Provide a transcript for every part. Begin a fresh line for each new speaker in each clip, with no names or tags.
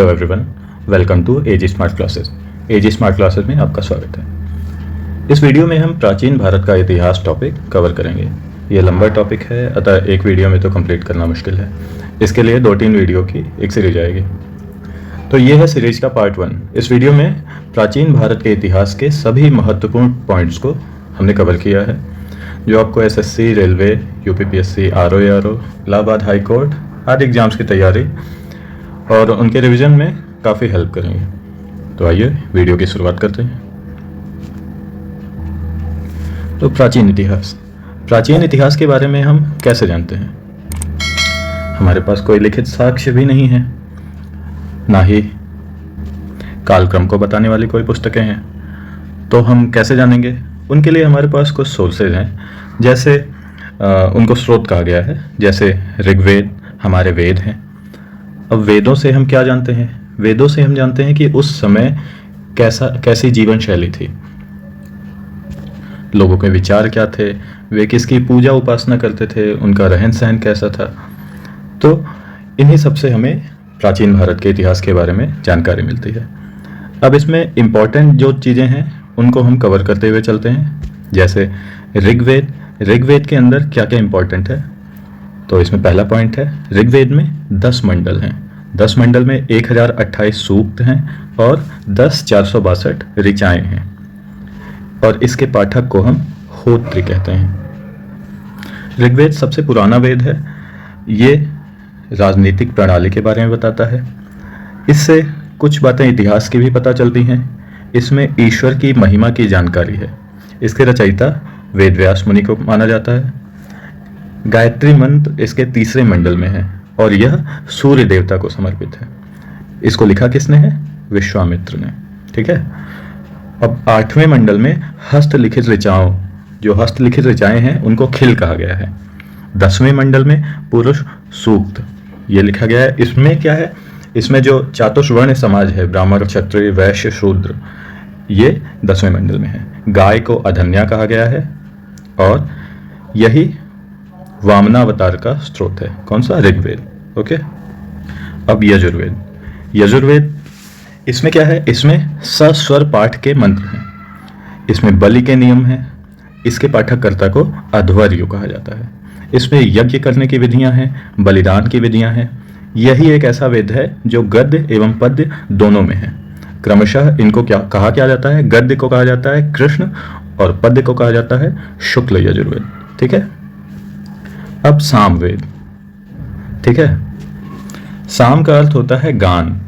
Hello everyone, welcome to AG smart classes. AG smart classes में आपका स्वागत है। इस वीडियो में हम प्राचीन भारत का इतिहास टॉपिक कवर करेंगे। ये लंबा टॉपिक है, अतः एक वीडियो में तो कंप्लीट करना मुश्किल है। इसके लिए 2-3 वीडियो की एक सीरीज आएगी। तो ये है सीरीज का पार्ट 1। इस वीडियो में प्राचीन भारत के इतिहास के सभी महत्वपूर्ण पॉइंट्स को हमने कवर किया है, जो आपको SSC, railway, UPPSC, RO, Allahabad high court आदि एग्जाम्स की तैयारी और उनके रिवीजन में काफ़ी हेल्प करेंगे। तो आइए वीडियो की शुरुआत करते हैं। तो प्राचीन इतिहास के बारे में हम कैसे जानते हैं? हमारे पास कोई लिखित साक्ष्य भी नहीं है, ना ही कालक्रम को बताने वाली कोई पुस्तकें हैं। तो हम कैसे जानेंगे? उनके लिए हमारे पास कुछ सोर्सेज हैं, जैसे उनको स्रोत कहा गया है, जैसे ऋग्वेद हमारे वेद हैं। अब वेदों से हम क्या जानते हैं? वेदों से हम जानते हैं कि उस समय कैसी जीवन शैली थी, लोगों के विचार क्या थे, वे किसकी पूजा उपासना करते थे, उनका रहन सहन कैसा था। तो इन्हीं सब से हमें प्राचीन भारत के इतिहास के बारे में जानकारी मिलती है। अब इसमें इम्पॉर्टेंट जो चीज़ें हैं उनको हम कवर करते हुए चलते हैं, जैसे ऋग्वेद के अंदर क्या क्या इम्पॉर्टेंट है। तो इसमें पहला पॉइंट है, ऋग्वेद में 10 मंडल हैं। 10 मंडल में 1028 सूक्त हैं और 10,462 ऋचाएँ हैं, और इसके पाठक को हम होत्र कहते हैं। ऋग्वेद सबसे पुराना वेद है। ये राजनीतिक प्रणाली के बारे में बताता है। इससे कुछ बातें इतिहास की भी पता चलती हैं। इसमें ईश्वर की महिमा की जानकारी है। इसके रचयिता वेद व्यास मुनि को माना जाता है। गायत्री मंत्र इसके 3रे मंडल में है और यह सूर्य देवता को समर्पित है। इसको लिखा किसने है? विश्वामित्र ने। ठीक है। अब 8वें मंडल में हस्तलिखित ऋचाएं हैं, उनको खिल कहा गया है। 10वें मंडल में पुरुष सूक्त ये लिखा गया है। इसमें क्या है? इसमें जो चातुर्वर्ण समाज है, ब्राह्मण, क्षत्रिय, वैश्य, शूद्र, ये 10वें मंडल में है। गाय को अधन्या कहा गया है और यही वामनावतार का स्रोत है। कौन सा? ऋग्वेद। ओके। अब यजुर्वेद इसमें क्या है? इसमें सस्वर पाठ के मंत्र हैं। इसमें बलि के नियम हैं। इसके पाठककर्ता को अध्वर्यु कहा जाता है। इसमें यज्ञ करने की विधियां हैं, बलिदान की विधियां हैं। यही एक ऐसा वेद है जो गद्य एवं पद्य दोनों में है। क्रमशः इनको कहा जाता है? गद्य को कहा जाता है कृष्ण और पद्य को कहा जाता है शुक्ल यजुर्वेद। ठीक है। अब सामवेद। ठीक है। साम का अर्थ होता है गान।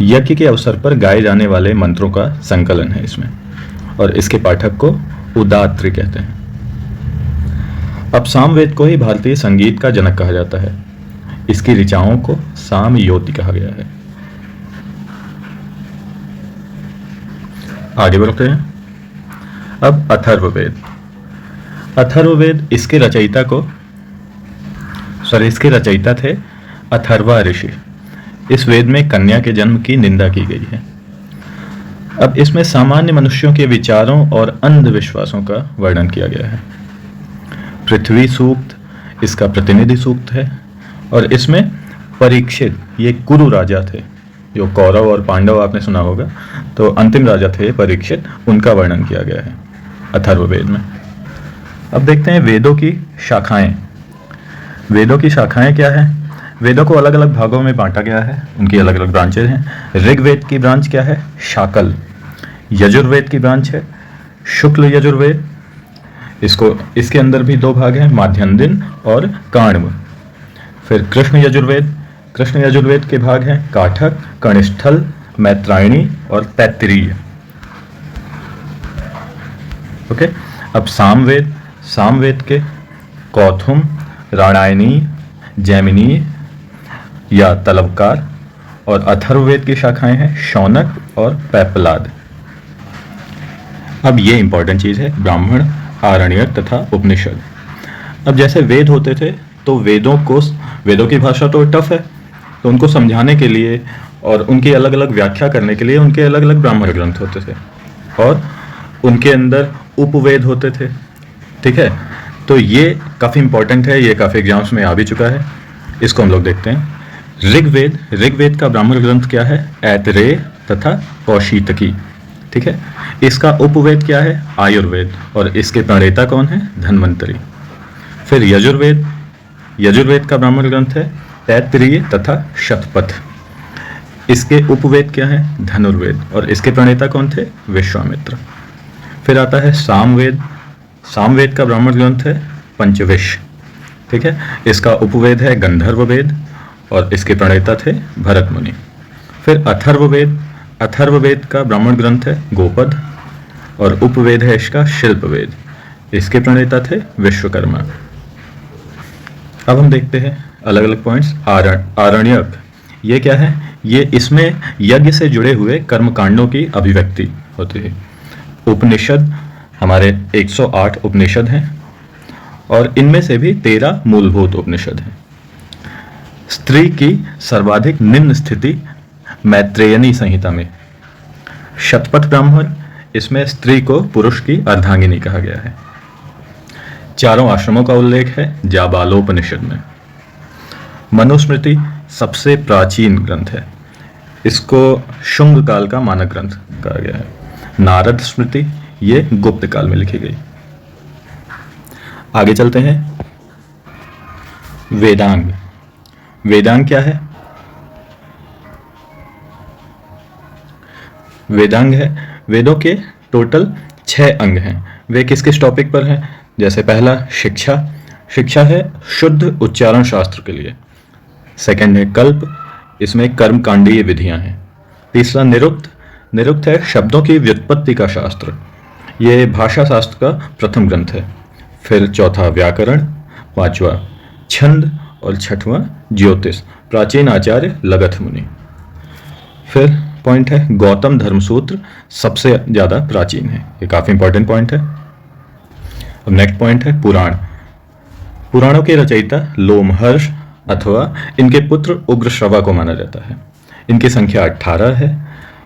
यज्ञ के अवसर पर गाए जाने वाले मंत्रों का संकलन है इसमें, और इसके पाठक को उदात्रि कहते हैं। अब सामवेद को ही भारतीय संगीत का जनक कहा जाता है। इसकी ऋचाओं को सामयोति कहा गया है। आगे बढ़ते हैं। अब अथर्ववेद इसके रचयिता थे अथर्वा ऋषि। इस वेद में कन्या के जन्म की निंदा की गई है। अब इसमें सामान्य मनुष्यों के विचारों और अंधविश्वासों का वर्णन किया गया है। पृथ्वी सूक्त इसका प्रतिनिधि सूक्त है, और इसमें परीक्षित ये कुरु राजा थे, जो कौरव और पांडव आपने सुना होगा, तो अंतिम राजा थे परीक्षित, उनका वर्णन किया गया है अथर्ववेद में। अब देखते हैं वेदों की शाखाएं क्या है। वेदों को अलग अलग भागों में बांटा गया है, उनकी अलग अलग ब्रांचेज हैं। ऋग्वेद की ब्रांच क्या है? शाकल। यजुर्वेद की ब्रांच है शुक्ल यजुर्वेद। इसके अंदर भी 2 भाग हैं, माध्यन्दिन और काण्व। फिर कृष्ण यजुर्वेद के भाग हैं काठक, कनिष्ठल, मैत्रायणी और तैत्तिरीय। ओके। अब सामवेद के कौथुम, राणायनी, जैमिनी या तलवकार, और अथर्ववेद की शाखाएं हैं शौनक और पैपलाद। अब ये इंपॉर्टेंट चीज है, ब्राह्मण, आरण्यक तथा उपनिषद। अब जैसे वेद होते थे, तो वेदों की भाषा तो टफ है, तो उनको समझाने के लिए और उनकी अलग अलग व्याख्या करने के लिए उनके अलग अलग ब्राह्मण ग्रंथ होते थे, और उनके अंदर उपवेद होते थे। ठीक है। तो ये काफ़ी इंपॉर्टेंट है, ये काफ़ी एग्जाम्स में आ भी चुका है। इसको हम लोग देखते हैं। ऋग्वेद का ब्राह्मण ग्रंथ क्या है? ऐतरेय तथा कौशितकी। ठीक है। इसका उपवेद क्या है? आयुर्वेद, और इसके प्रणेता कौन है? धन्वंतरी। फिर यजुर्वेद का ब्राह्मण ग्रंथ है तैत्तिरीय तथा शतपथ। इसके उपवेद क्या है? धनुर्वेद, और इसके प्रणेता कौन थे? विश्वामित्र। फिर आता है सामवेद का ब्राह्मण ग्रंथ है पंचविश। ठीक है। इसका उपवेद है गंधर्व वेद, और इसके प्रणेता थे भरत मुनि। फिर अथर्ववेद का ब्राह्मण ग्रंथ है गोपद, और उपवेद है इसका शिल्पवेद। इसके प्रणेता थे विश्वकर्मा। अब हम देखते हैं अलग अलग पॉइंट्स। आरण्यक, ये क्या है? ये इसमें यज्ञ से जुड़े हुए कर्मकांडों की अभिव्यक्ति होती है। उपनिषद, हमारे 108 उपनिषद हैं, और इनमें से भी 13 मूलभूत उपनिषद हैं। स्त्री की सर्वाधिक निम्न स्थिति मैत्रेयनी संहिता में। शतपथ ब्राह्मण, इसमें स्त्री को पुरुष की अर्धांगिनी कहा गया है। चारों आश्रमों का उल्लेख है जाबालोपनिषद में। मनुस्मृति सबसे प्राचीन ग्रंथ है, इसको शुंग काल का मानक ग्रंथ कहा गया है। नारद स्मृति, ये गुप्त काल में लिखी गई। आगे चलते हैं। वेदांग क्या है? वेदांग है, वेदों के टोटल 6 अंग हैं। वे किस किस टॉपिक पर हैं? जैसे पहला शिक्षा है शुद्ध उच्चारण शास्त्र के लिए। सेकंड है कल्प, इसमें कर्मकांडीय विधियां हैं। तीसरा निरुक्त है शब्दों की व्युत्पत्ति का शास्त्र, ये भाषा शास्त्र का प्रथम ग्रंथ है। फिर चौथा व्याकरण, पांचवा छंद, और छठवां ज्योतिष, प्राचीन आचार्य लगथ मुनि। फिर पॉइंट है गौतम धर्मसूत्र सबसे ज्यादा प्राचीन है, ये काफी इंपॉर्टेंट पॉइंट है। अब नेक्स्ट पॉइंट है पुराणों के रचयिता लोमहर्ष अथवा इनके पुत्र उग्रश्रवा को माना जाता है। इनकी संख्या 18 है।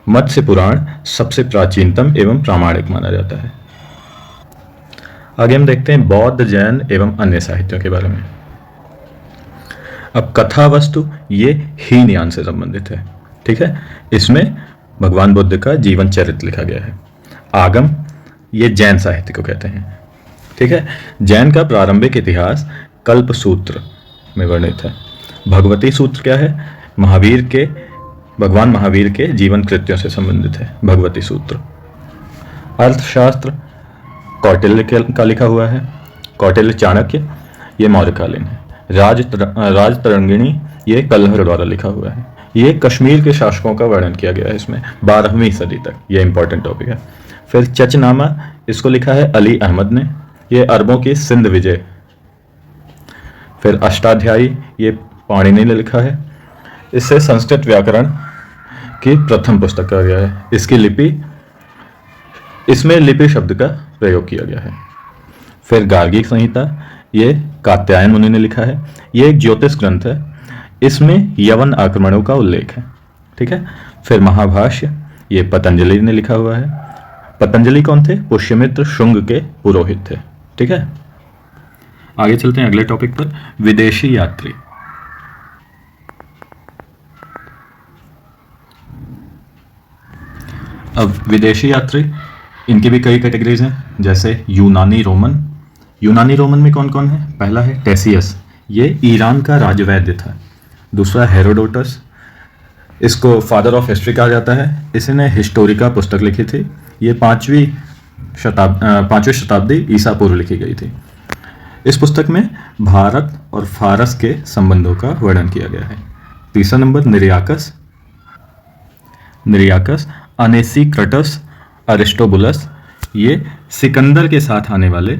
मत्स्य पुराण सबसे प्राचीनतम एवं प्रामाणिक माना जाता है। आगे हम देखते हैं बौद्ध, जैन एवं अन्य साहित्यों के बारे में। अब कथा वस्तु, ये हीन यान से संबंधित है। ठीक है। इसमें भगवान बुद्ध का जीवन चरित्र लिखा गया है। आगम, ये जैन साहित्य को कहते हैं। ठीक है। जैन का प्रारंभिक इतिहास कल्प सूत्र में वर्णित है। भगवती सूत्र क्या है? भगवान महावीर के जीवन कृत्यों से संबंधित है भगवती सूत्र। अर्थशास्त्र कौटिल्य का लिखा हुआ है। कौटिल्य चाणक्य, ये मौर्यकालीन है। राजतरंगिणी, ये कल्हर द्वारा लिखा हुआ है। ये कश्मीर के शासकों का वर्णन किया गया है इसमें 12वीं सदी तक, ये इंपॉर्टेंट टॉपिक है। फिर चचनामा, इसको लिखा है अली अहमद ने, ये अरबों की सिंध विजय। फिर अष्टाध्यायी, ये पाणिनि ने लिखा है। इससे संस्कृत व्याकरण की प्रथम पुस्तक कहा गया है। इसमें लिपि शब्द का प्रयोग किया गया है। फिर गार्गी संहिता, ये कात्यायन मुनि ने लिखा है। ये एक ज्योतिष ग्रंथ है, इसमें यवन आक्रमणों का उल्लेख है। ठीक है। फिर महाभाष्य, ये पतंजलि ने लिखा हुआ है। पतंजलि कौन थे? पुष्यमित्र शुंग के पुरोहित थे। ठीक है। आगे चलते हैं अगले टॉपिक पर, विदेशी यात्री। अब विदेशी यात्री, इनकी भी कई कैटेगरीज हैं, जैसे यूनानी रोमन में कौन कौन है? पहला है टेसियस, ये ईरान का राजवैद्य था। दूसरा हेरोडोटस, इसको फादर ऑफ हिस्ट्री कहा जाता है। इसने हिस्टोरिका पुस्तक लिखी थी, ये 5वीं शताब्दी ईसा पूर्व लिखी गई थी। इस पुस्तक में भारत और फारस के संबंधों का वर्णन किया गया है। तीसरा नंबर निरियाकस, अनेसिक्रटस, अरिस्टोबुलस, ये सिकंदर के साथ आने वाले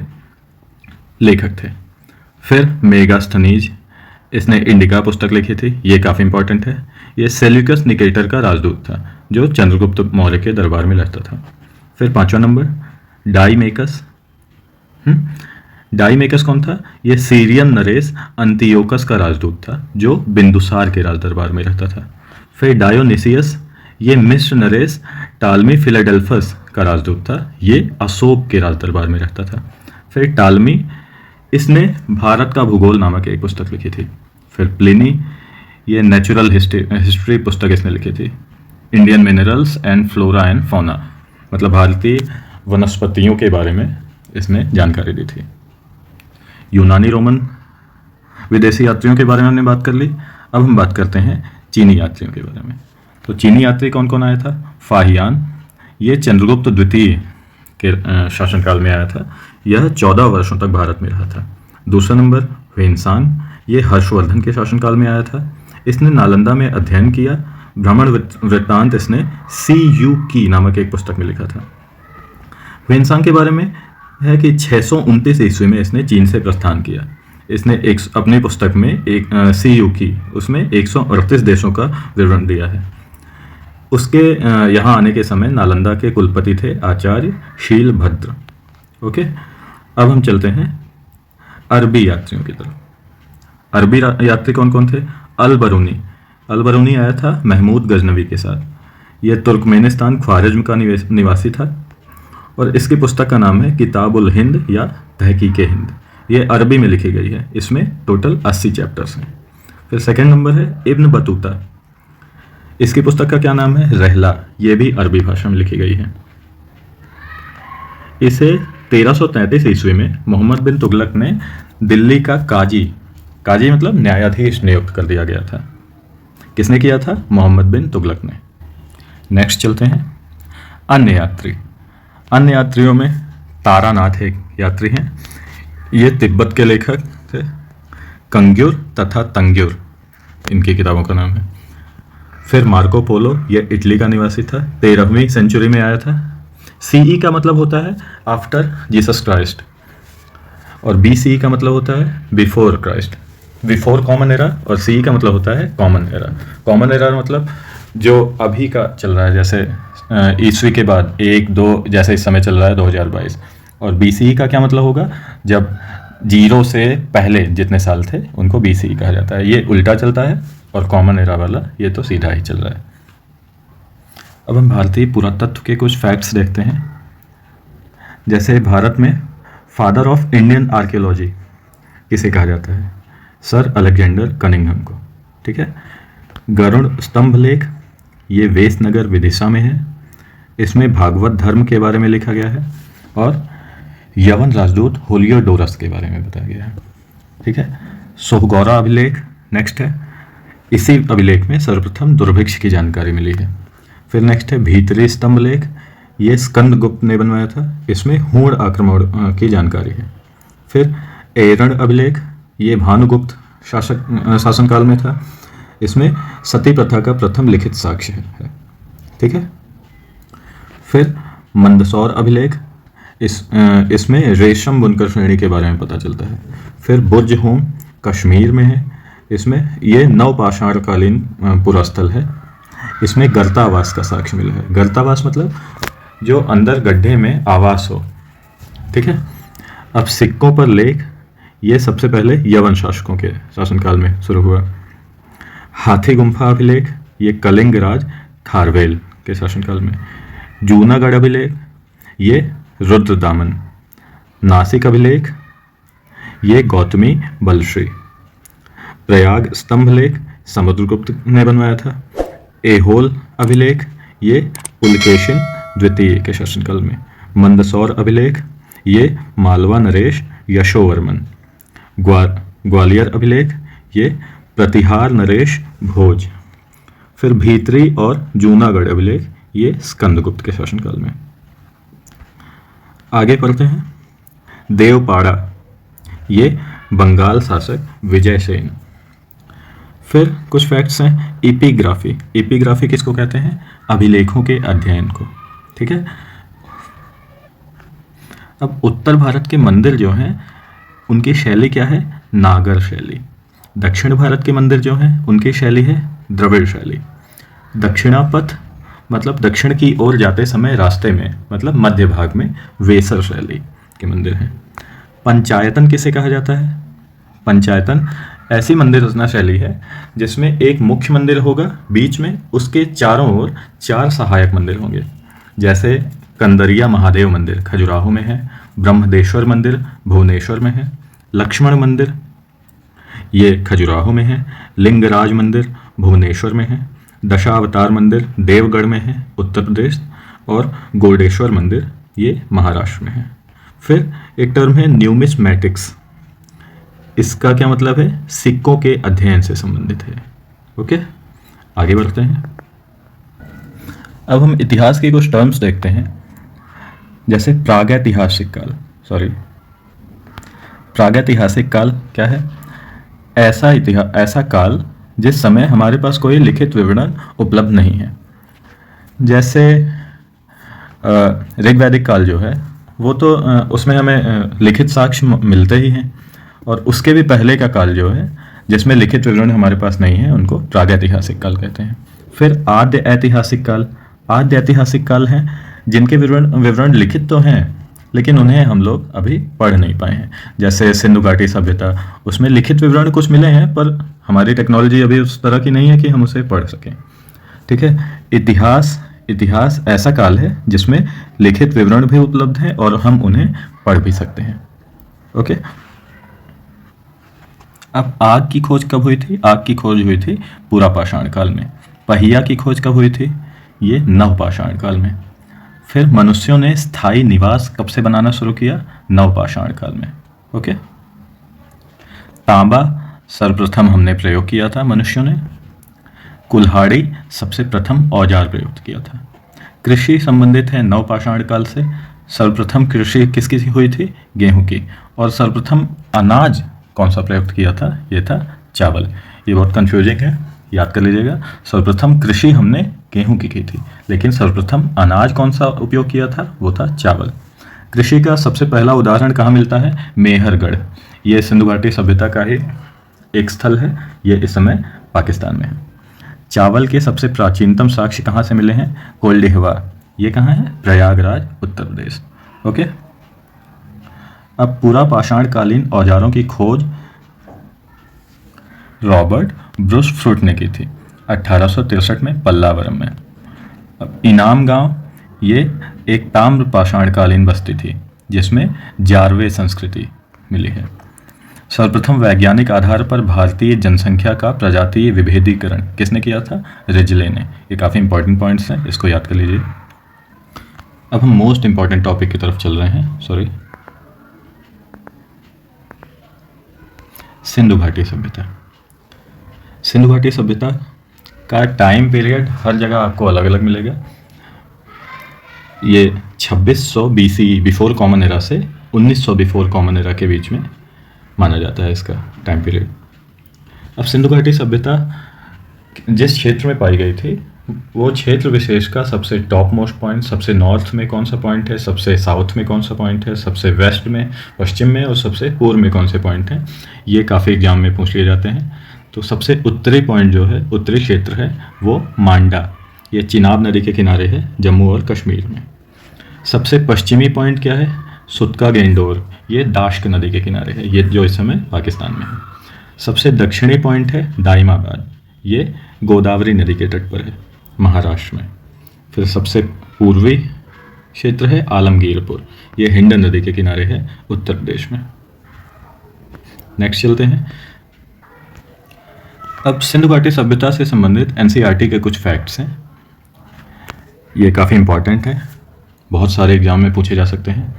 लेखक थे। फिर मेगास्थनीज, इसने इंडिका पुस्तक लिखी थी, ये काफ़ी इंपॉर्टेंट है। ये सेल्यूकस निकेटर का राजदूत था जो चंद्रगुप्त मौर्य के दरबार में रहता था। फिर 5वां नंबर डाइमेकस कौन था? ये सीरियन नरेस अंतियोकस का राजदूत था जो बिंदुसार के राज दरबार में रहता था। फिर डायोनिसियस, ये मिस्र नरेस टालमी फिलाडेल्फस का राजदूत था, ये अशोक के राज दरबार में रहता था। फिर टालमी, इसने भारत का भूगोल नामक एक पुस्तक लिखी थी। फिर प्लिनी, ये नेचुरल हिस्ट्री पुस्तक इसने लिखी थी। Indian minerals and flora and fauna, मतलब भारतीय वनस्पतियों के बारे में इसने जानकारी दी थी। यूनानी रोमन विदेशी यात्रियों के बारे में हमने बात कर ली। अब हम बात करते हैं चीनी यात्रियों के बारे में। तो चीनी यात्री कौन कौन आया था? फाहियान, ये चंद्रगुप्त द्वितीय के शासनकाल में आया था। यह 14 वर्षों तक भारत में रहा था। दूसरा नंबर ह्वेनसान, ये हर्षवर्धन के शासनकाल में आया था। इसने नालंदा में अध्ययन किया। भ्रमण वृत्तांत इसने सी यू की नामक एक पुस्तक में लिखा था। ह्वेनसान के बारे में है कि 629 ईस्वी में इसने चीन से प्रस्थान किया। इसने एक अपनी पुस्तक में एक सी यू की उसमें 138 देशों का विवरण दिया है। उसके यहाँ आने के समय नालंदा के कुलपति थे आचार्य शीलभद्र। ओके, अब हम चलते हैं अरबी यात्रियों की तरफ। अरबी यात्री कौन कौन थे? अल बरूनी आया था महमूद गजनवी के साथ। यह तुर्कमेनिस्तान ख्वारिज्म का निवासी था और इसकी पुस्तक का नाम है किताबुल हिंद या तहकीके हिंद। ये अरबी में लिखी गई है। इसमें टोटल 80 चैप्टर्स हैं। फिर सेकंड नंबर है इब्न बतूता। इसकी पुस्तक का क्या नाम है? रहला। ये भी अरबी भाषा में लिखी गई है। इसे 1333 ईस्वी में मोहम्मद बिन तुगलक ने दिल्ली का काजी मतलब न्यायाधीश नियुक्त कर दिया गया था। किसने किया था? मोहम्मद बिन तुगलक ने। नेक्स्ट चलते हैं अन्य यात्री। अन्य यात्रियों में तारानाथ एक यात्री हैं। ये तिब्बत के लेखक थे। कंग्यूर तथा तंग्यूर इनकी किताबों का नाम है। फिर मार्को पोलो, ये इटली का निवासी था। 13वीं सेंचुरी में आया था। सीई का मतलब होता है आफ्टर जीसस क्राइस्ट और बीसीई का मतलब होता है before Christ, before common era, और सीई का मतलब होता है कॉमन एरा। कॉमन एरा मतलब जो अभी का चल रहा है, जैसे ईस्वी के बाद 1-2 जैसे इस समय चल रहा है 2022। और बीसीई का क्या मतलब होगा? जब 0 से पहले जितने साल थे उनको बीसीई कहा जाता है। ये उल्टा चलता है और कॉमन एरा वाला ये तो सीधा ही चल रहा है। अब हम भारतीय पुरातत्व के कुछ फैक्ट्स देखते हैं। जैसे भारत में फादर ऑफ इंडियन आर्कियोलॉजी किसे कहा जाता है? सर अलेक्जेंडर कनिंघम को। ठीक है। गरुड़ स्तंभ लेख, ये वेसनगर विदिशा में है। इसमें भागवत धर्म के बारे में लिखा गया है और यवन राजदूत होलियोडोरस के बारे में बताया गया है। ठीक है। सोहगौरा अभिलेख नेक्स्ट है। इसी अभिलेख में सर्वप्रथम दुर्भिक्ष की जानकारी मिली है। फिर नेक्स्ट है भीतरी स्तंभ लेख, ये स्कंदगुप्त ने बनवाया था। इसमें हूण आक्रमण की जानकारी है। फिर एरण अभिलेख, ये भानुगुप्त शासनकाल में था। इसमें सती प्रथा का प्रथम लिखित साक्ष्य है। ठीक है। फिर मंदसौर अभिलेख, इसमें रेशम बुनकर श्रेणी के बारे में पता चलता है। फिर बुर्ज होम कश्मीर में है। इसमें ये नवपाषाणकालीन पुरास्थल है। इसमें गर्तावास का साक्ष्य मिला है। गर्तावास मतलब जो अंदर गड्ढे में आवास हो। ठीक है। अब सिक्कों पर लेख, ये सबसे पहले यवन शासकों के शासनकाल में शुरू हुआ। हाथी गुम्फा अभिलेख, ये कलिंग राज खारवेल के शासनकाल में। जूनागढ़ अभिलेख, ये रुद्रदामन। नासिक अभिलेख, ये गौतमी बलश्री। प्रयाग स्तंभ लेख समुद्रगुप्त ने बनवाया था। एहोल अभिलेख, ये पुलकेशिन द्वितीय के शासनकाल में। मंदसौर अभिलेख, ये मालवा नरेश यशोवर्मन। ग्वालियर अभिलेख, ये प्रतिहार नरेश भोज। फिर भीतरी और जूनागढ़ अभिलेख, ये स्कंदगुप्त के शासनकाल में। आगे पढ़ते हैं देवपाड़ा, ये बंगाल शासक विजयसेन। फिर कुछ फैक्ट्स हैं। एपिग्राफी, एपिग्राफी किसको कहते हैं? अभिलेखों के अध्ययन को। ठीक है। अब उत्तर भारत के मंदिर जो हैं उनकी शैली क्या है? नागर शैली। दक्षिण भारत के मंदिर जो हैं उनकी शैली है द्रविड़ शैली। दक्षिणापथ मतलब दक्षिण की ओर जाते समय रास्ते में मतलब मध्य भाग में वेसर शैली के मंदिर हैं। पंचायतन किसे कहा जाता है? पंचायतन ऐसी मंदिर रचना शैली है जिसमें एक मुख्य मंदिर होगा, बीच में उसके चारों ओर 4 सहायक मंदिर होंगे। जैसे कंदरिया महादेव मंदिर खजुराहो में है, ब्रह्मदेश्वर मंदिर भुवनेश्वर में है, लक्ष्मण मंदिर ये खजुराहो में है। लिंगराज मंदिर भुवनेश्वर में है। दशावतार मंदिर देवगढ़ में है उत्तर प्रदेश। और गोल्डेश्वर मंदिर ये महाराष्ट्र में है। फिर एक टर्म है न्यूमिस्मैटिक्स। इसका क्या मतलब है? सिक्कों के अध्ययन से संबंधित है। ओके, आगे बढ़ते हैं। अब हम इतिहास के कुछ टर्म्स देखते हैं, जैसे प्रागैतिहासिक काल। प्रागैतिहासिक काल क्या है? ऐसा काल जिस समय हमारे पास कोई लिखित विवरण उपलब्ध नहीं है। जैसे ऋग्वैदिक काल जो है वो तो उसमें हमें लिखित साक्ष्य मिलते ही हैं, और उसके भी पहले का काल जो है जिसमें लिखित विवरण हमारे पास नहीं है उनको प्रागैतिहासिक काल कहते हैं। फिर आद्य ऐतिहासिक काल। आद्य ऐतिहासिक काल हैं जिनके विवरण लिखित तो हैं लेकिन उन्हें हम लोग अभी पढ़ नहीं पाए हैं। जैसे सिंधु घाटी सभ्यता, उसमें लिखित विवरण कुछ मिले हैं पर हमारी टेक्नोलॉजी अभी उस तरह की नहीं है कि हम उसे पढ़ सकें। ठीक है, इतिहास ऐसा काल है जिसमें लिखित विवरण भी उपलब्ध है और हम उन्हें पढ़ भी सकते हैं। ओके, अब आग की खोज कब हुई थी? आग की खोज हुई थी पुरापाषाण काल में। पहिया की खोज कब हुई थी? ये नवपाषाण काल में। फिर मनुष्यों ने स्थायी निवास कब से बनाना शुरू किया? नवपाषाण काल में। ओके, तांबा सर्वप्रथम हमने प्रयोग किया था मनुष्यों ने। कुल्हाड़ी सबसे प्रथम औजार प्रयुक्त किया था। कृषि संबंधित है नवपाषाण काल से। सर्वप्रथम कृषि किसकी हुई थी? गेहूं की। और सर्वप्रथम अनाज कौन सा प्रयुक्त किया था? ये था चावल। ये बहुत कंफ्यूजिंग है, याद कर लीजिएगा। सर्वप्रथम कृषि हमने गेहूं की थी, लेकिन सर्वप्रथम अनाज कौन सा उपयोग किया था? वो था चावल। कृषि का सबसे पहला उदाहरण कहाँ मिलता है? मेहरगढ़। ये सिंधु घाटी सभ्यता का ही एक स्थल है। ये इस समय पाकिस्तान में है। चावल के सबसे प्राचीनतम साक्ष्य कहाँ से मिले हैं? कोल्डिहवा। ये कहाँ है? प्रयागराज उत्तर प्रदेश। ओके, अब पूरा पाषाणकालीन औजारों की खोज रॉबर्ट ब्रूस फ्रूट ने की थी 1863 में पल्लावरम में। अब इनाम गांव ये एक ताम्र पाषाणकालीन बस्ती थी जिसमें जारवे संस्कृति मिली है। सर्वप्रथम वैज्ञानिक आधार पर भारतीय जनसंख्या का प्रजातीय विभेदीकरण किसने किया था? रिजले ने। ये काफ़ी इंपॉर्टेंट पॉइंट्स हैं, इसको याद कर लीजिए। अब हम मोस्ट इंपॉर्टेंट टॉपिक की तरफ चल रहे हैं। सिंधु घाटी सभ्यता। सिंधु घाटी सभ्यता का टाइम पीरियड हर जगह आपको अलग अलग मिलेगा। ये 2600 BCE बिफोर कॉमन एरा से 1900 बिफोर कॉमन एरा के बीच में माना जाता है इसका टाइम पीरियड। अब सिंधु घाटी सभ्यता जिस क्षेत्र में पाई गई थी वो क्षेत्र विशेष का सबसे टॉप मोस्ट पॉइंट, सबसे नॉर्थ में कौन सा पॉइंट है, सबसे साउथ में कौन सा पॉइंट है, सबसे वेस्ट में, पश्चिम में और सबसे पूर्व में कौन से पॉइंट हैं, ये काफ़ी एग्जाम में पूछ लिए जाते हैं। तो सबसे उत्तरी पॉइंट जो है, उत्तरी क्षेत्र है, वो मांडा, ये चिनाब नदी के किनारे है जम्मू और कश्मीर में। सबसे पश्चिमी पॉइंट क्या है? सुतका गेंडोर, ये दाश्क नदी के किनारे है, ये जो इस समय पाकिस्तान में है। सबसे दक्षिणी पॉइंट है दाइमाबाद, ये गोदावरी नदी के तट पर है महाराष्ट्र में। फिर सबसे पूर्वी क्षेत्र है आलमगीरपुर, ये हिंड नदी के किनारे है उत्तर प्रदेश में। नेक्स्ट चलते हैं। अब सिंधु घाटी सभ्यता से संबंधित एनसीईआरटी के कुछ फैक्ट्स हैं, ये काफ़ी इंपॉर्टेंट है, बहुत सारे एग्जाम में पूछे जा सकते हैं।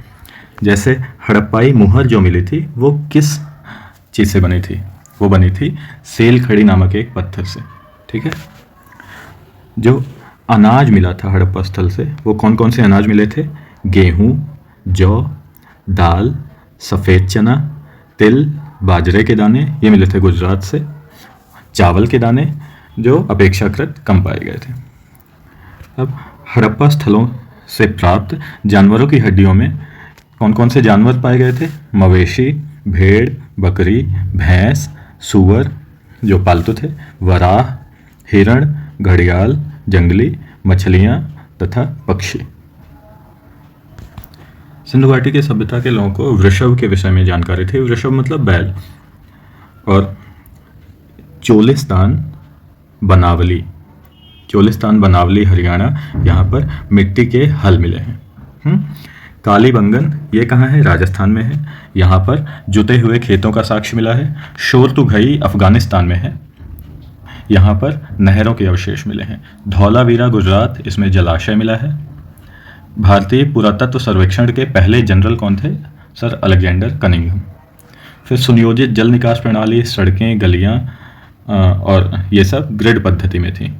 जैसे हड़प्पाई मुहर जो मिली थी वो किस चीज़ से बनी थी? वो बनी थी सेल खड़ी नामक एक पत्थर से। ठीक है, जो अनाज मिला था हड़प्पा स्थल से वो कौन कौन से अनाज मिले थे? गेहूँ, जौ, दाल, सफ़ेद चना, तिल, बाजरे के दाने, ये मिले थे गुजरात से। चावल के दाने जो अपेक्षाकृत कम पाए गए थे। अब हड़प्पा स्थलों से प्राप्त जानवरों की हड्डियों में कौन कौन से जानवर पाए गए थे? मवेशी, भेड़, बकरी, भैंस, सूअर जो पालतू थे, वराह, हिरण, घड़ियाल, जंगली मछलियाँ तथा पक्षी। सिंधु घाटी की सभ्यता के लोगों को वृषभ के विषय में जानकारी थी। वृषभ मतलब बैल। और चोलिस्तान बनावली हरियाणा, यहाँ पर मिट्टी के हल मिले हैं। कालीबंगन ये कहाँ है? राजस्थान में है। यहाँ पर जुते हुए खेतों का साक्ष्य मिला है। शोरतुघई अफगानिस्तान में है। यहाँ पर नहरों के अवशेष मिले हैं। धौलावीरा गुजरात, इसमें जलाशय मिला है। भारतीय पुरातत्व सर्वेक्षण के पहले जनरल कौन थे? Sir Alexander Cunningham. फिर सुनियोजित जल निकास प्रणाली, सड़कें, गलियाँ और ये सब ग्रिड पद्धति में थी।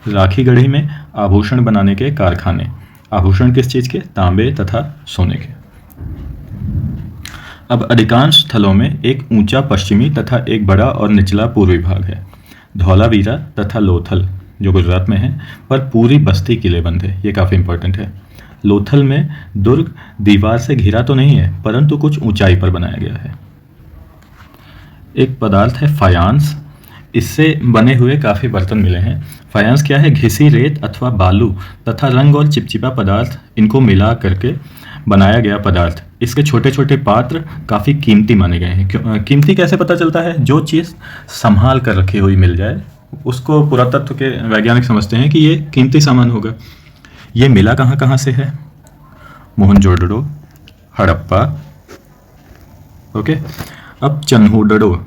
राखीगढ़ी में आभूषण बनाने के कारखाने। आभूषण किस चीज़ के? तांबे तथा सोने के। अब अधिकांश स्थलों में एक ऊंचा पश्चिमी तथा एक बड़ा और निचला पूर्वी भाग है। धौलावीरा तथा लोथल जो गुजरात में है पर पूरी बस्ती किलेबंद है। ये काफ़ी इंपॉर्टेंट है। लोथल में दुर्ग दीवार से घिरा तो नहीं है परंतु कुछ ऊंचाई पर बनाया गया है। एक पदार्थ है फायांस। इससे बने हुए काफ़ी बर्तन मिले हैं। फायांस क्या है? घिसी रेत अथवा बालू तथा रंग और चिपचिपा पदार्थ इनको मिला करके बनाया गया पदार्थ। इसके छोटे छोटे पात्र काफ़ी कीमती माने गए हैं। कीमती कैसे पता चलता है? जो चीज़ संभाल कर रखी हुई मिल जाए उसको पुरातत्व के वैज्ञानिक समझते हैं कि ये कीमती सामान होगा। ये मिला कहाँ कहाँ से है? मोहनजोदड़ो, हड़प्पा। ओके। अब चन्हूडड़ो,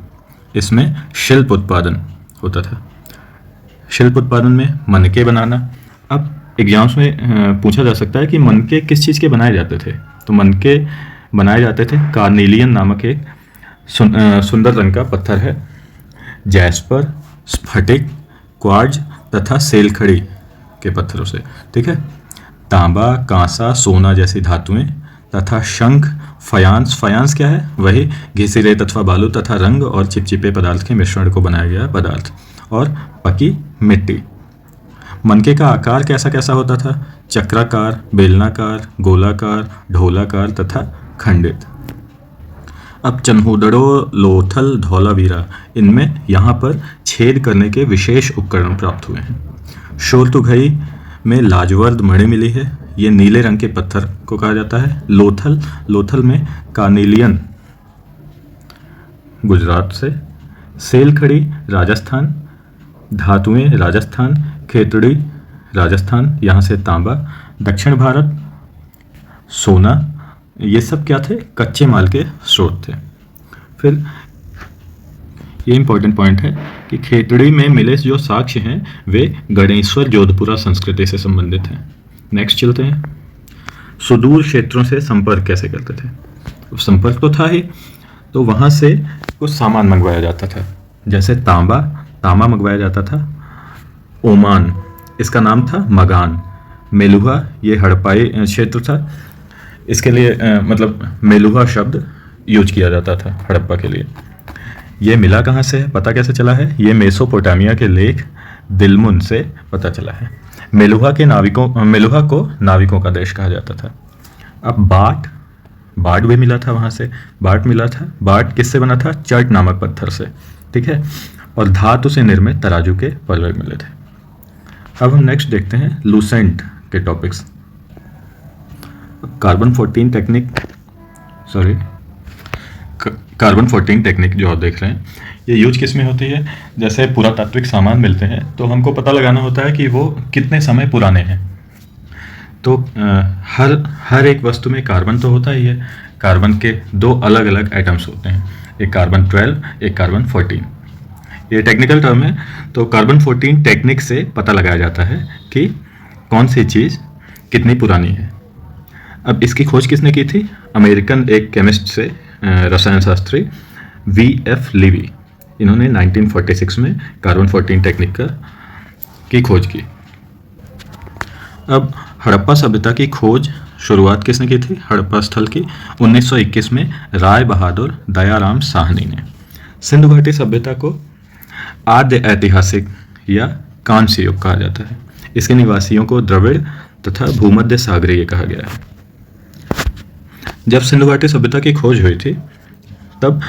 इसमें शिल्प उत्पादन होता था। शिल्प उत्पादन में मनके बनाना। अब एग्जाम्स में पूछा जा सकता है कि मनके किस चीज़ के बनाए जाते थे? तो मनके बनाए जाते थे कार्नेलियन नामक एक सुंदर रंग का पत्थर है। जैस्पर, स्फटिक, क्वार्ट्ज तथा सेलखड़ी के पत्थरों से। ठीक है। तांबा, कांसा, सोना जैसी धातुएं तथा शंख, फायांस। फायांस क्या है? वही घिसी रेत अथवा बालू तथा रंग और चिपचिपे पदार्थ के मिश्रण को बनाया गया पदार्थ। और पकी मिट्टी। मनके का आकार कैसा कैसा होता था? चक्राकार, बेलनाकार, गोलाकार, ढोलाकार तथा खंडित। अब चन्हूदड़ो, लोथल, धौलावीरा, इनमें यहाँ पर छेद करने के विशेष उपकरण प्राप्त हुए हैं। शोरतुघई में लाजवर्द मणि मिली है। ये नीले रंग के पत्थर को कहा जाता है। लोथल में कार्नेलियन गुजरात से। सेलखड़ी राजस्थान, धातुएं राजस्थान, खेतड़ी राजस्थान, यहाँ से तांबा। दक्षिण भारत सोना। ये सब क्या थे? कच्चे माल के स्रोत थे। फिर ये इंपॉर्टेंट पॉइंट है कि खेतड़ी में मिले जो साक्ष्य हैं वे गणेश्वर जोधपुरा संस्कृति से संबंधित हैं। नेक्स्ट चलते हैं। सुदूर क्षेत्रों से संपर्क कैसे करते थे? संपर्क तो था ही, तो वहाँ से कुछ सामान मंगवाया जाता था। जैसे तांबा मंगवाया जाता था। ओमान, इसका नाम था मगान। मेलुहा, ये हड़प्पाई क्षेत्र था। इसके लिए मतलब मेलुहा शब्द यूज किया जाता था हड़प्पा के लिए। ये मिला कहाँ से है? पता कैसे चला है? ये मेसोपोटामिया के लेख दिलमुन से पता चला है। मेलुहा को नाविकों का देश कहा जाता था। अब बाट भी मिला था वहाँ से। बाट मिला था। बाट किससे बना था? चर्ट नामक पत्थर से। ठीक है। और धातु से निर्मित तराजू के पलड़े मिले थे। अब हम नेक्स्ट देखते हैं लूसेंट के टॉपिक्स। कार्बन 14 टेक्निक जो आप देख रहे हैं ये यूज किस में होती है? जैसे पुरातात्विक सामान मिलते हैं तो हमको पता लगाना होता है कि वो कितने समय पुराने हैं। तो हर एक वस्तु में कार्बन तो होता ही है। कार्बन के दो अलग अलग एटम्स होते हैं, एक कार्बन 12, एक कार्बन 14। ये टेक्निकल टर्म है। तो कार्बन 14 टेक्निक से पता लगाया जाता है कि कौन सी चीज़ कितनी पुरानी है। अब इसकी खोज किसने की थी? अमेरिकन एक केमिस्ट से रसायन शास्त्री V.F. लीवी। इन्होंने 1946 में कार्बन 14 टेक्निक की खोज की। अब हड़प्पा सभ्यता की खोज शुरुआत किसने की थी? हड़प्पा स्थल की 1921 में राय बहादुर दयाराम साहनी ने। सिंधु घाटी सभ्यता को आद्य ऐतिहासिक या कांस्य युग कहा जाता है। इसके निवासियों को द्रविड़ तथा भूमध्य सागरीय कहा गया है। जब सिंधु घाटी सभ्यता की खोज हुई थी तब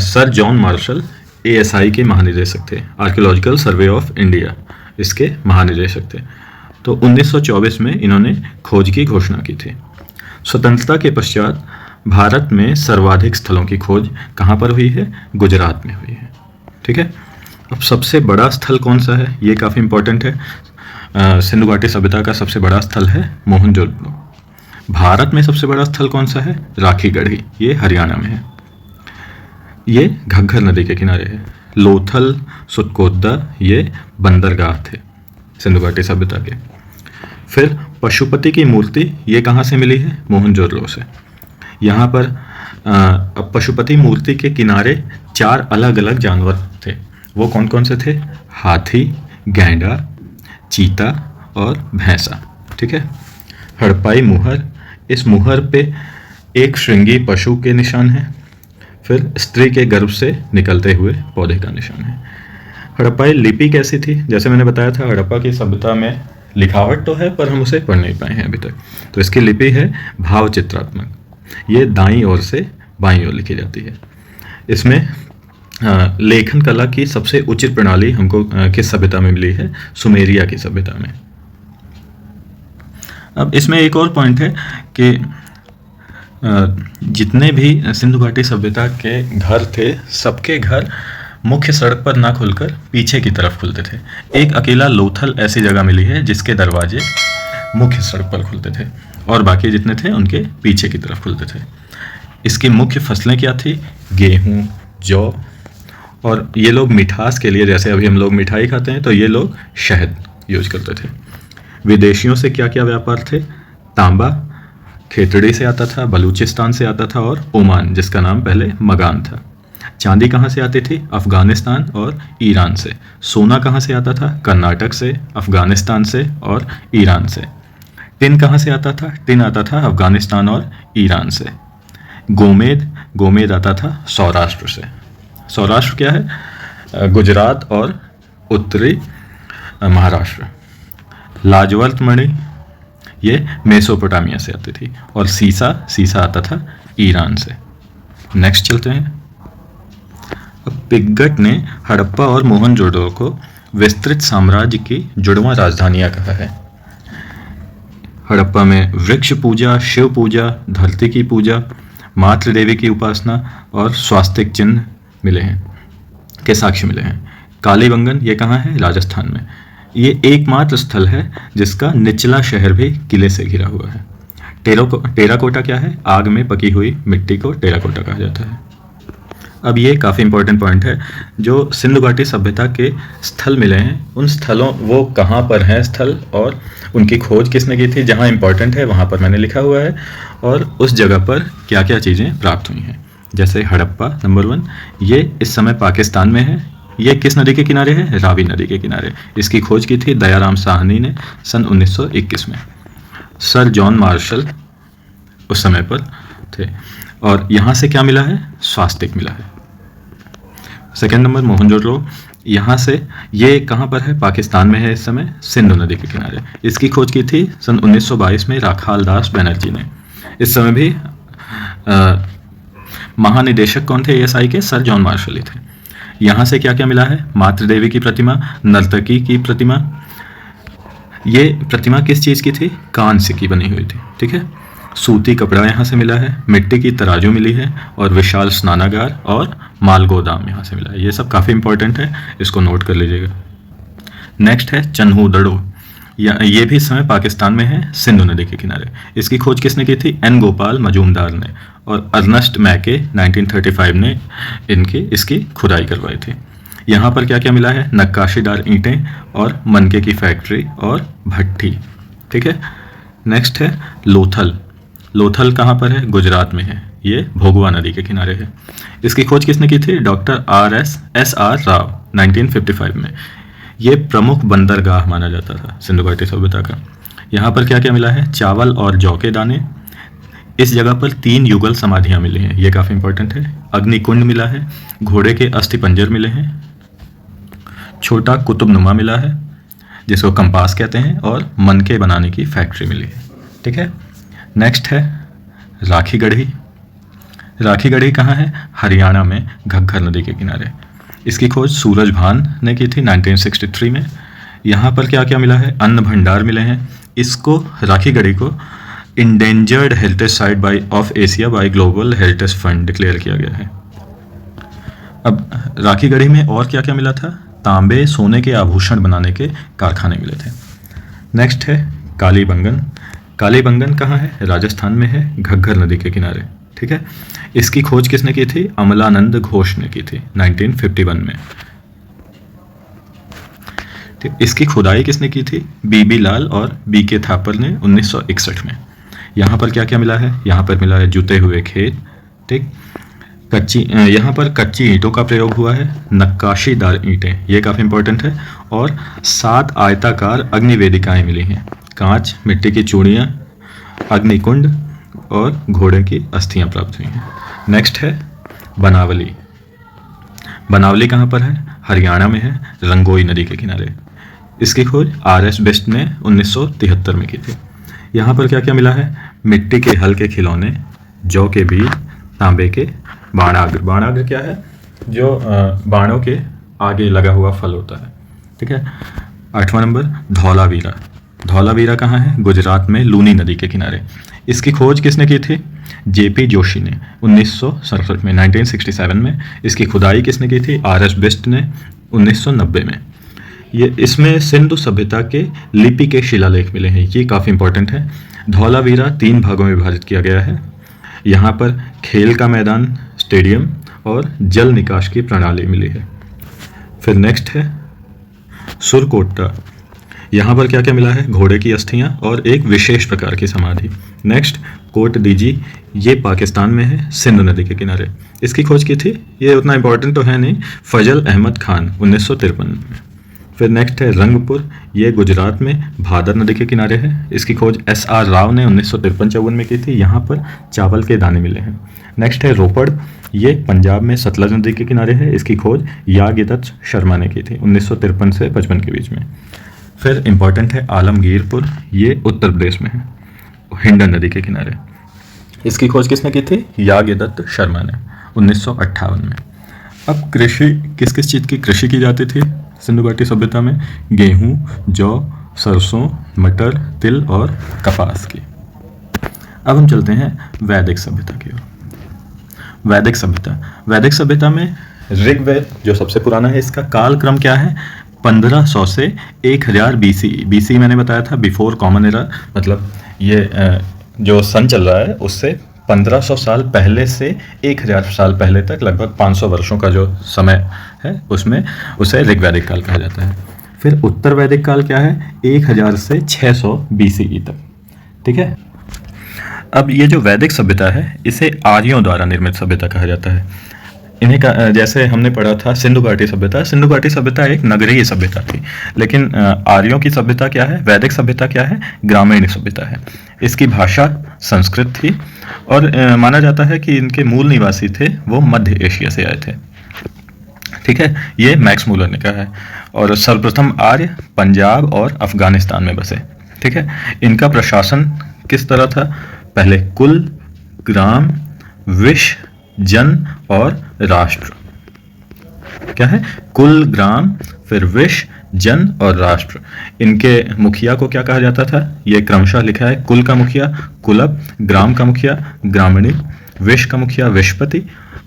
सर जॉन मार्शल ASI के महानिदेशक थे, आर्कियोलॉजिकल सर्वे ऑफ इंडिया इसके महानिदेशक थे। तो 1924 में इन्होंने खोज की घोषणा की थी। स्वतंत्रता के पश्चात भारत में सर्वाधिक स्थलों की खोज कहाँ पर हुई है? गुजरात में हुई है। ठीक है। अब सबसे बड़ा स्थल कौन सा है? ये काफ़ी इंपॉर्टेंट है। सिंधु घाटी सभ्यता का सबसे बड़ा स्थल है मोहनजोदड़ो। भारत में सबसे बड़ा स्थल कौन सा है? राखीगढ़ी, ये हरियाणा में है। ये घग्गर नदी के किनारे है। लोथल, सुतकोदा ये बंदरगाह थे सिंधु घाटी सभ्यता के। फिर पशुपति की मूर्ति ये कहाँ से मिली है? मोहनजोदड़ो से। यहाँ पर पशुपति मूर्ति के किनारे 4 अलग अलग जानवर थे। वो कौन कौन से थे? हाथी, गैंडा, चीता और भैंसा। ठीक है। हड़प्पाई मुहर, इस मुहर पे एक श्रृंगी पशु के निशान है। फिर स्त्री के गर्भ से निकलते हुए पौधे का निशान है। हड़प्पाई लिपि कैसी थी? जैसे मैंने बताया था, हड़प्पा की सभ्यता में लिखावट तो है पर हम उसे पढ़ नहीं पाए हैं अभी तक। तो इसकी लिपि है भावचित्रात्मक। ये दाईं ओर से बाईं ओर लिखी जाती है। इसमें लेखन कला की सबसे उचित प्रणाली हमको किस सभ्यता में मिली है? सुमेरिया की सभ्यता में। अब इसमें एक और पॉइंट है कि जितने भी सिंधु घाटी सभ्यता के घर थे, सबके घर मुख्य सड़क पर ना खुलकर पीछे की तरफ खुलते थे। एक अकेला लोथल ऐसी जगह मिली है जिसके दरवाजे मुख्य सड़क पर खुलते थे और बाकी जितने थे उनके पीछे की तरफ खुलते थे। इसकी मुख्य फसलें क्या थी? गेहूँ, जौ, और ये लोग मिठास के लिए, जैसे अभी हम लोग मिठाई खाते हैं, तो ये लोग शहद यूज करते थे। विदेशियों से क्या क्या व्यापार थे? तांबा खेतड़ी से आता था, बलूचिस्तान से आता था और ओमान, जिसका नाम पहले मगान था। चांदी कहाँ से आती थी? अफगानिस्तान और ईरान से। सोना कहाँ से आता था? कर्नाटक से, अफगानिस्तान से और ईरान से। टिन कहाँ से आता था? टिन आता था अफगानिस्तान और ईरान से। गोमेद आता था सौराष्ट्र से। सौराष्ट्र क्या है? गुजरात और उत्तरी महाराष्ट्र। लाजवर्त मणि ये मेसोपोटामिया से आती थी और सीसा आता था ईरान से। नेक्स्ट चलते हैं। अब पिग्गट ने हड़प्पा और मोहनजोदड़ो को विस्तृत साम्राज्य की जुड़वां राजधानियां कहा है। हड़प्पा में वृक्ष पूजा, शिव पूजा, धरती की पूजा, मातृ देवी की उपासना और स्वास्तिक चिन्ह मिले हैं के साक्ष्य मिले हैं। कालीबंगन ये कहाँ है? राजस्थान में। ये एकमात्र स्थल है जिसका निचला शहर भी किले से घिरा हुआ है। टेराकोटा क्या है? आग में पकी हुई मिट्टी को टेराकोटा कहा जाता है। अब ये काफ़ी इंपॉर्टेंट पॉइंट है। जो सिंधु घाटी सभ्यता के स्थल मिले हैं, उन स्थलों वो कहाँ पर हैं स्थल और उनकी खोज किसने की थी? जहाँ इंपॉर्टेंट है वहाँ पर मैंने लिखा हुआ है, और उस जगह पर क्या क्या चीज़ें प्राप्त हुई हैं। जैसे हड़प्पा नंबर 1, ये इस समय पाकिस्तान में है। ये किस नदी के किनारे है? रावी नदी के किनारे। इसकी खोज की थी दयाराम साहनी ने सन 1921 में। सर जॉन मार्शल उस समय पर थे। और यहाँ से क्या मिला है? स्वास्तिक मिला है। सेकेंड नंबर मोहनजोदड़ो, यहाँ से ये कहाँ पर है? पाकिस्तान में है इस समय, सिंधु नदी के किनारे। इसकी खोज की थी सन 1922 में राखाल दास बनर्जी ने। इस समय भी महानिदेशक कौन थे एएसआई के? सर जॉन मार्शल ही थे। यहाँ से क्या क्या मिला है? मातृ देवी की प्रतिमा, नर्तकी की प्रतिमा। ये प्रतिमा किस चीज़ की थी? कांस्य की बनी हुई थी। ठीक है। सूती कपड़ा यहाँ से मिला है, मिट्टी की तराजू मिली है और विशाल स्नानागार और मालगोदाम यहाँ से मिला है। ये सब काफ़ी इंपॉर्टेंट है, इसको नोट कर लीजिएगा। नेक्स्ट है चन्हूदड़ो, ये भी इस समय पाकिस्तान में है, सिंधु नदी के किनारे। इसकी खोज किसने की थी? एन गोपाल मजूमदार ने, और अर्नस्ट मैके 1935 ने इसकी खुदाई करवाई थी। यहाँ पर क्या क्या मिला है? नक्काशीदार ईंटें और मनके की फैक्ट्री और भट्टी। ठीक है। नेक्स्ट है लोथल कहाँ पर है? गुजरात में है। ये भोगवा नदी के किनारे है। इसकी खोज किसने की थी? डॉक्टर एस आर राव 1955 में। ये प्रमुख बंदरगाह माना जाता था सिंधु घाटी सभ्यता का। यहाँ पर क्या क्या मिला है? चावल और जौ के दाने। इस जगह पर 3 युगल समाधियाँ मिली हैं, ये काफ़ी इंपॉर्टेंट है। अग्निकुंड मिला है, घोड़े के अस्थि पंजर मिले हैं, छोटा कुतुबनुमा मिला है जिसको कंपास कहते हैं, और मनके बनाने की फैक्ट्री मिली है। ठीक है। नेक्स्ट है राखीगढ़ी कहाँ है? हरियाणा में घग्गर नदी के किनारे। इसकी खोज सूरजभान ने की थी 1963 में। यहाँ पर क्या क्या मिला है? अन्न भंडार मिले हैं। इसको राखीगढ़ी को endangered heritage site of Asia by global heritage fund declare किया गया है। अब राखीगढ़ी में और क्या क्या मिला था? तांबे सोने के आभूषण बनाने के कारखाने मिले थे। नेक्स्ट है कालीबंगन। कालीबंगन कहाँ है? राजस्थान में है, घग्गर नदी के किनारे। ठीक है, इसकी खोज किसने की थी? अमलानंद घोष ने की थी 1951 में। ठीक, इसकी खुदाई किसने की थी? बीबी लाल और बी के थापर ने 1961 में। यहाँ पर क्या क्या मिला है? यहाँ पर मिला है जुते हुए खेत। ठीक, यहाँ पर कच्ची ईंटों का प्रयोग हुआ है, नक्काशीदार ईंटें, ये काफ़ी इंपॉर्टेंट है, और 7 आयताकार अग्निवेदिकाएं मिली हैं, कांच, मिट्टी की चूड़ियाँ, अग्निकुंड और घोड़े की अस्थियां प्राप्त हुई हैं। नेक्स्ट है बनावली। बनावली कहाँ पर है? हरियाणा में है, रंगोई नदी के किनारे। इसकी खोज RS बेस्ट ने 1973 में की थी। यहाँ पर क्या क्या मिला है? मिट्टी के हल्के खिलौने, जौ के बीज, तांबे के बाणाग्र। बाणाग्र क्या है? जो बाणों के आगे लगा हुआ फल होता है। ठीक है, 8वां नंबर धौलावीरा। धौलावीरा कहाँ है? गुजरात में लूनी नदी के किनारे। इसकी खोज किसने की थी? JP जोशी ने 1967 में, 1967 में। इसकी खुदाई किसने की थी? RS बेस्ट ने 1990 में। ये इसमें सिंधु सभ्यता के लिपि के शिलालेख मिले हैं, ये काफ़ी इंपॉर्टेंट है। धौलावीरा 3 भागों में विभाजित किया गया है। यहाँ पर खेल का मैदान, स्टेडियम और जल निकास की प्रणाली मिली है। फिर नेक्स्ट है सुरकोटा। यहाँ पर क्या क्या मिला है? घोड़े की अस्थियाँ और एक विशेष प्रकार की समाधि। नेक्स्ट कोट दीजी, ये पाकिस्तान में है, सिंधु नदी के किनारे। इसकी खोज की थी, ये उतना इंपॉर्टेंट तो है नहीं, फजल अहमद खान 1953 में। फिर नेक्स्ट है रंगपुर, ये गुजरात में भादर नदी के किनारे है। इसकी खोज SR राव ने 1953-54 में की थी। यहाँ पर चावल के दाने मिले हैं। नेक्स्ट है रोपड़, ये पंजाब में सतलज नदी के किनारे है। इसकी खोज यागिदत्त शर्मा ने की थी 1953 से 55 के बीच में। फिर इम्पॉर्टेंट है आलमगीरपुर, ये उत्तर प्रदेश में है, हिंडन नदी के किनारे। इसकी खोज किसने की थी? यागिदत्त शर्मा ने 1958 में। अब कृषि, किस किस चीज़ की कृषि की जाती थी सिंधु घाटी सभ्यता में? गेहूं, जौ, सरसों, मटर, तिल और कपास की। अब हम चलते हैं वैदिक सभ्यता की ओर। वैदिक सभ्यता, वैदिक सभ्यता में ऋग्वेद जो सबसे पुराना है, इसका कालक्रम क्या है? 1500 से 1000 BCE। BCE मैंने बताया था बिफोर कॉमन एरा, मतलब ये जो सन चल रहा है उससे 1500 साल पहले से 1000 साल पहले तक, लगभग 500 वर्षों का जो समय है, उसमें उसे ऋग्वैदिक काल कहा जाता है। फिर उत्तर वैदिक काल क्या है? 1000 से 600 BCE तक। ठीक है, अब ये जो वैदिक सभ्यता है, इसे आर्यों द्वारा निर्मित सभ्यता कहा जाता है। इन्हें का, जैसे हमने पढ़ा था सिंधु घाटी सभ्यता, सिंधु घाटी सभ्यता एक नगरीय सभ्यता थी, लेकिन आर्यों की सभ्यता क्या है? वैदिक सभ्यता क्या है? ग्रामीण सभ्यता है। इसकी भाषा संस्कृत थी और माना जाता है कि इनके मूल निवासी थे वो मध्य एशिया से आए थे। ठीक है, ये मैक्स मूलर ने कहा है। और सर्वप्रथम आर्य पंजाब और अफगानिस्तान में बसे। ठीक है, इनका प्रशासन किस तरह था? पहले कुल, ग्राम, विश, जन और राष्ट्र। क्या है? कुल, ग्राम, फिर विश, जन और राष्ट्र। इनके मुखिया को क्या कहा जाता था? ये क्रमशः लिखा है। कुल का मुखिया कुलप, ग्राम का मुखिया ग्रामणी, विश का मुखिया विशपति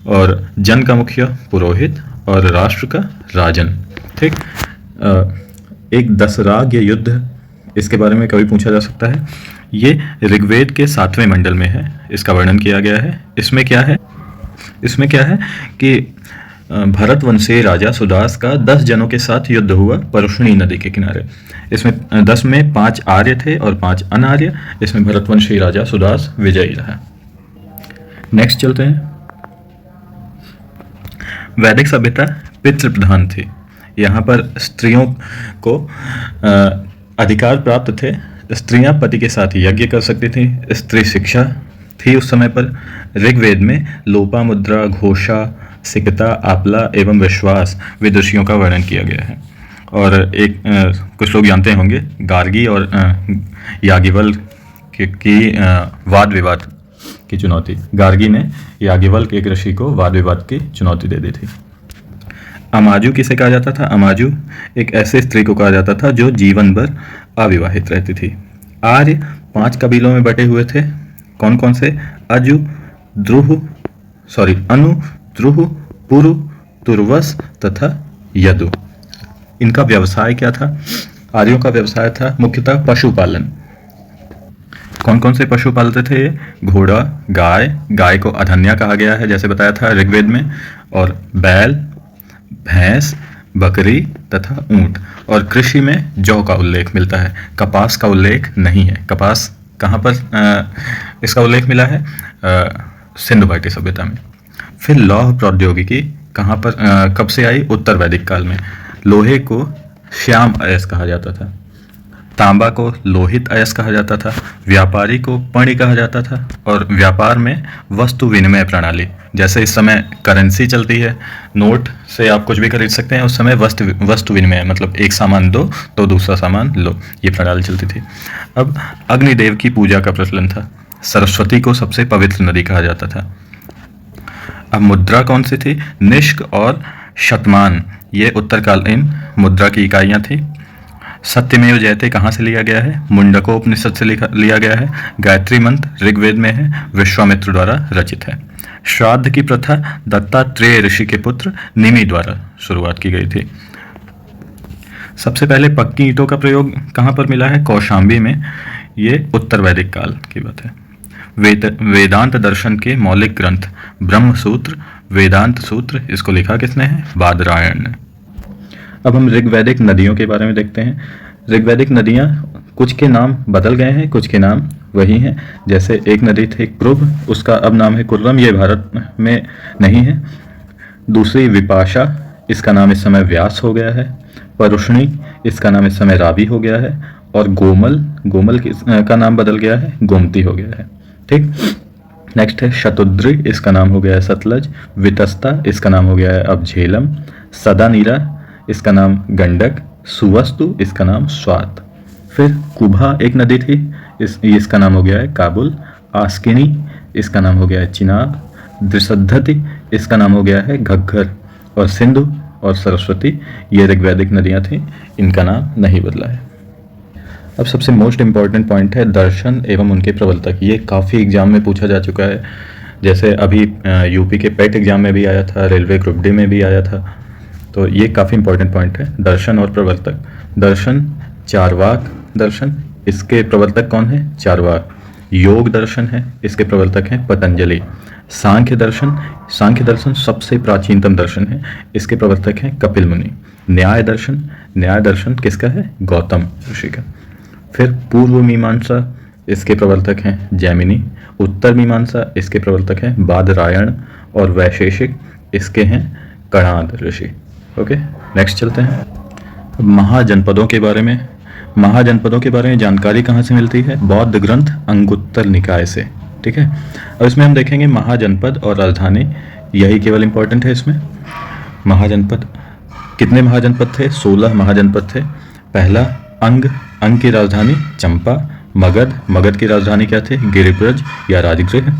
और जन का मुखिया पुरोहित और राष्ट्र का राजन। ठीक, एक दसराग युद्ध, इसके बारे में कभी पूछा जा सकता है। ये ऋग्वेद के 7वें मंडल में है, इसका वर्णन किया गया है। इसमें क्या है? इसमें क्या है कि भरतवंशीय राजा सुदास का 10 जनों के साथ युद्ध हुआ परुष्णी नदी के किनारे। इसमें 10 में 5 आर्य थे और 5 अनार्य। इसमें भरतवंशीय राजा सुदास विजयी रहा। नेक्स्ट चलते हैं। वैदिक सभ्यता पितृ प्रधान थी। यहाँ पर स्त्रियों को अधिकार प्राप्त थे। स्त्रियां पति के साथ यज्ञ कर सकती थी। स्त्री शिक्षा थी उस समय पर। ऋग्वेद में लोपामुद्रा, घोषा, सिकता, आपला एवं विश्वास विदुषियों का वर्णन किया गया है। और एक कुछ लोग जानते होंगे गार्गी और याज्ञवल्क्य की वाद विवाद की चुनौती। गार्गी ने याज्ञवल्क्य एक ऋषि को वाद विवाद की चुनौती दे दी थी। अमाजु किसे कहा जाता था? अमाजु एक ऐसे स्त्री को कहा जाता था जो जीवन भर अविवाहित रहती थी। आर्य 5 कबीलों में बटे हुए थे। कौन कौन से? अनु, द्रुह, पुरु, तुर्वस तथा यदु। इनका व्यवसाय क्या था? आर्यों का व्यवसाय था मुख्यतः पशुपालन। कौन कौन से पशु पालते थे ये? घोड़ा, गाय, गाय को अधन्या कहा गया है जैसे बताया था ऋग्वेद में, और बैल, भैंस, बकरी तथा ऊंट। और कृषि में जौ का उल्लेख मिलता है, कपास का उल्लेख नहीं है। कपास कहाँ पर इसका उल्लेख मिला है? सिंधु घाटी सभ्यता में। फिर लौह प्रौद्योगिकी कहाँ पर कब से आई? उत्तर वैदिक काल में। लोहे को श्याम अयस्क कहा जाता था, तांबा को लोहित अयस्क कहा जाता था, व्यापारी को पणि कहा जाता था, और व्यापार में वस्तु विनिमय प्रणाली, जैसे इस समय करेंसी चलती है, नोट से आप कुछ भी खरीद सकते हैं, उस समय वस्तु विनिमय मतलब एक सामान दो तो दूसरा सामान लो, ये प्रणाली चलती थी। अब अग्निदेव की पूजा का प्रचलन था, सरस्वती को सबसे पवित्र नदी कहा जाता था। अब मुद्रा कौन सी थी? निष्क और शतमान, ये उत्तरकालीन मुद्रा की इकाइयाँ थी। सत्यमेव जयते कहाँ से लिया गया है? मुंडकोपनिषद से लिया गया है। गायत्री मंत्र ऋग्वेद में है, विश्वामित्र द्वारा रचित है। श्राद्ध की प्रथा दत्तात्रेय ऋषि के पुत्र निमि द्वारा शुरुआत की गई थी। सबसे पहले पक्की ईंटों का प्रयोग कहाँ पर मिला है? कौशाम्बी में, ये उत्तर वैदिक काल की बात है। वेदांत दर्शन के मौलिक ग्रंथ ब्रह्म सूत्र, वेदांत सूत्र, इसको लिखा किसने है? बादरायण ने। अब हम ऋग्वैदिक नदियों के बारे में देखते हैं। ऋग्वैदिक नदियाँ कुछ के नाम बदल गए हैं, कुछ के नाम वही हैं। जैसे एक नदी थी कृभ, उसका अब नाम है कुर्रम, ये भारत में नहीं है। दूसरी विपाशा, इसका नाम इस समय व्यास हो गया है। परुष्णी, इसका नाम इस समय रावी हो गया है। और गोमल का नाम बदल गया है, गोमती हो गया है। ठीक, नेक्स्ट है शतुद्री, इसका नाम हो गया है सतलज। वितस्ता, इसका नाम हो गया है अब झेलम। सदानीरा, इसका नाम गंडक। सुवस्तु, इसका नाम स्वात। फिर कुभा एक नदी थी, इसका नाम हो गया है काबुल। आस्किनी, इसका नाम हो गया है चिनाब। द्रिशद्धति, इसका नाम हो गया है घग्घर। और सिंधु और सरस्वती, ये ऋग्वैदिक नदियाँ थीं, इनका नाम नहीं बदला है। अब सबसे मोस्ट इम्पॉर्टेंट पॉइंट है दर्शन एवं उनके प्रवर्तक। ये काफ़ी एग्जाम में पूछा जा चुका है, जैसे अभी यूपी के पेट एग्जाम में भी आया था, रेलवे ग्रुप डी में भी आया था, तो ये काफ़ी इंपॉर्टेंट पॉइंट है, दर्शन और प्रवर्तक। दर्शन चारवाक दर्शन, इसके प्रवर्तक कौन है? चारवाक। योग दर्शन है, इसके प्रवर्तक हैं पतंजलि। सांख्य दर्शन सबसे प्राचीनतम दर्शन है, इसके प्रवर्तक हैं कपिल मुनि। न्याय दर्शन किसका है? गौतम ऋषि का। फिर पूर्व मीमांसा, इसके प्रवर्तक हैं जैमिनी। उत्तर मीमांसा, इसके प्रवर्तक हैं बादरायण। और वैशेषिक, इसके हैं कणाद ऋषि। ओके, नेक्स्ट चलते हैं। अब महाजनपदों के बारे में जानकारी कहाँ से मिलती है? बौद्ध ग्रंथ अंगुत्तर निकाय से। ठीक है, अब इसमें हम देखेंगे महाजनपद और राजधानी, यही केवल इंपॉर्टेंट है इसमें। महाजनपद, कितने महाजनपद थे? 16 महाजनपद थे। पहला अंग की राजधानी चंपा। मगध की राजधानी क्या थी? गिरिब्रज या राजगृह।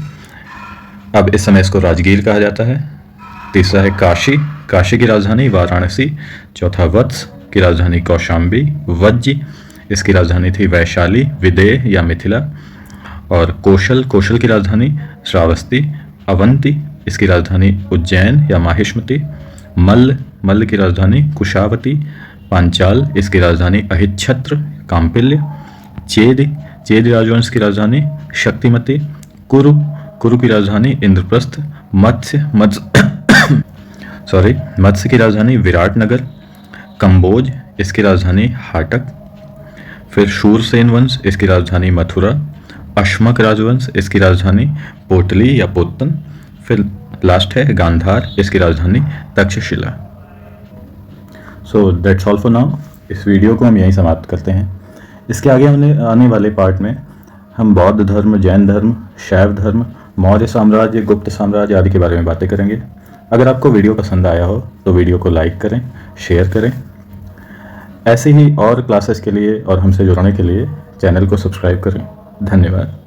अब इस समय इसको राजगीर कहा जाता है। तीसरा है काशी की राजधानी वाराणसी। चौथा वत्स की राजधानी कौशाम्बी। वज्जी, इसकी राजधानी थी वैशाली, विदेह या मिथिला। और कौशल की राजधानी श्रावस्ती। अवंती, इसकी राजधानी उज्जैन या माहिष्मती। मल्ल की राजधानी कुशावती। पांचाल, इसकी राजधानी अहिच्छत्र काम्पिल्य। चेद राजवंश की राजधानी शक्तिमती। कुरु की राजधानी इंद्रप्रस्थ। मत्स्य की राजधानी विराटनगर। कंबोज, इसकी राजधानी हाटक। फिर शूरसेन वंश, इसकी राजधानी मथुरा। अश्मक राजवंश, इसकी राजधानी पोटली या पोतन। फिर लास्ट है गांधार, इसकी राजधानी Takshashila. So that's all for now. इस वीडियो को हम यहीं समाप्त करते हैं। इसके आगे आने वाले पार्ट में हम बौद्ध धर्म, जैन धर्म, शैव धर्म, मौर्य साम्राज्य, गुप्त साम्राज्य आदि के बारे में बातें करेंगे। अगर आपको वीडियो पसंद आया हो तो वीडियो को लाइक करें, शेयर करें। ऐसे ही और क्लासेस के लिए और हमसे जुड़ने के लिए चैनल को सब्सक्राइब करें। धन्यवाद।